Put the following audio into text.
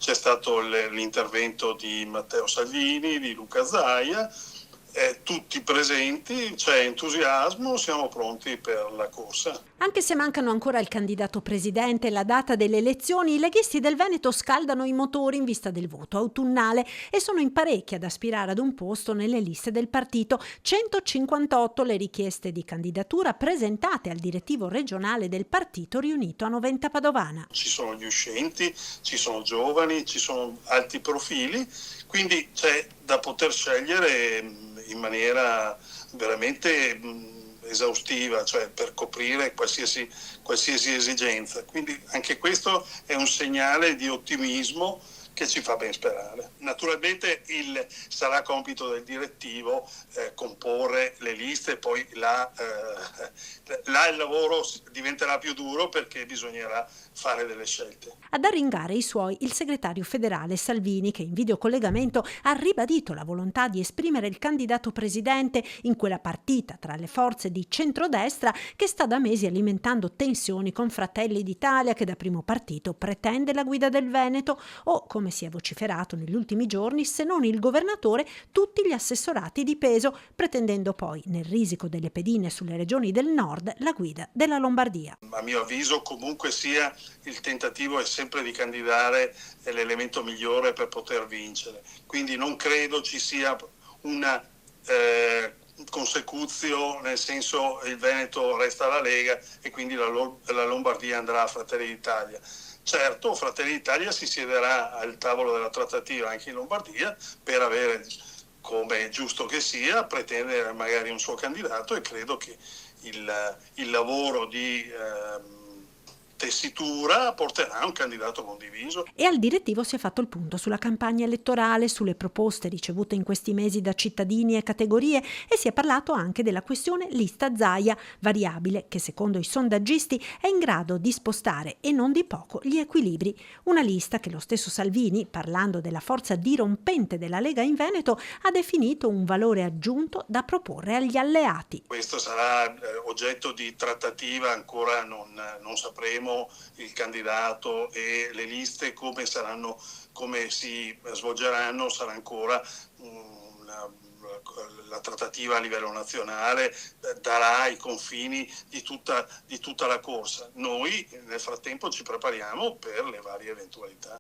c'è stato l'intervento di Matteo Salvini, di Luca Zaia, tutti presenti, c'è entusiasmo, siamo pronti per la corsa. Anche se mancano ancora il candidato presidente e la data delle elezioni, i leghisti del Veneto scaldano i motori in vista del voto autunnale e sono in parecchi ad aspirare ad un posto nelle liste del partito. 158 le richieste di candidatura presentate al direttivo regionale del partito riunito a Noventa Padovana. Ci sono gli uscenti, ci sono giovani, ci sono alti profili, quindi c'è da poter scegliere in maniera veramente esaustiva, cioè per coprire qualsiasi esigenza. Quindi anche questo è un segnale di ottimismo che ci fa ben sperare. Naturalmente sarà compito del direttivo comporre le liste, poi là il lavoro diventerà più duro perché bisognerà fare delle scelte. Ad arringare i suoi il segretario federale Salvini, che in videocollegamento ha ribadito la volontà di esprimere il candidato presidente in quella partita tra le forze di centrodestra che sta da mesi alimentando tensioni con Fratelli d'Italia, che da primo partito pretende la guida del Veneto, o, come si è vociferato negli ultimi giorni, se non il governatore, tutti gli assessorati di peso, pretendendo poi, nel risico delle pedine sulle regioni del nord, la guida della Lombardia. A mio avviso, comunque sia, il tentativo è sempre di candidare l'elemento migliore per poter vincere. Quindi non credo ci sia una consecuzio, nel senso il Veneto resta alla Lega e quindi la Lombardia andrà a Fratelli d'Italia. Certo, Fratelli d'Italia si siederà al tavolo della trattativa anche in Lombardia per avere, come è giusto che sia, pretendere magari un suo candidato, e credo che il lavoro di tessitura porterà a un candidato condiviso. E al direttivo si è fatto il punto sulla campagna elettorale, sulle proposte ricevute in questi mesi da cittadini e categorie, e si è parlato anche della questione lista Zaia, variabile che secondo i sondaggisti è in grado di spostare e non di poco gli equilibri. Una lista che lo stesso Salvini, parlando della forza dirompente della Lega in Veneto, ha definito un valore aggiunto da proporre agli alleati. Questo sarà oggetto di trattativa, ancora non sapremo il candidato e le liste come si svolgeranno, sarà ancora la trattativa a livello nazionale, darà i confini di tutta la corsa. Noi nel frattempo ci prepariamo per le varie eventualità.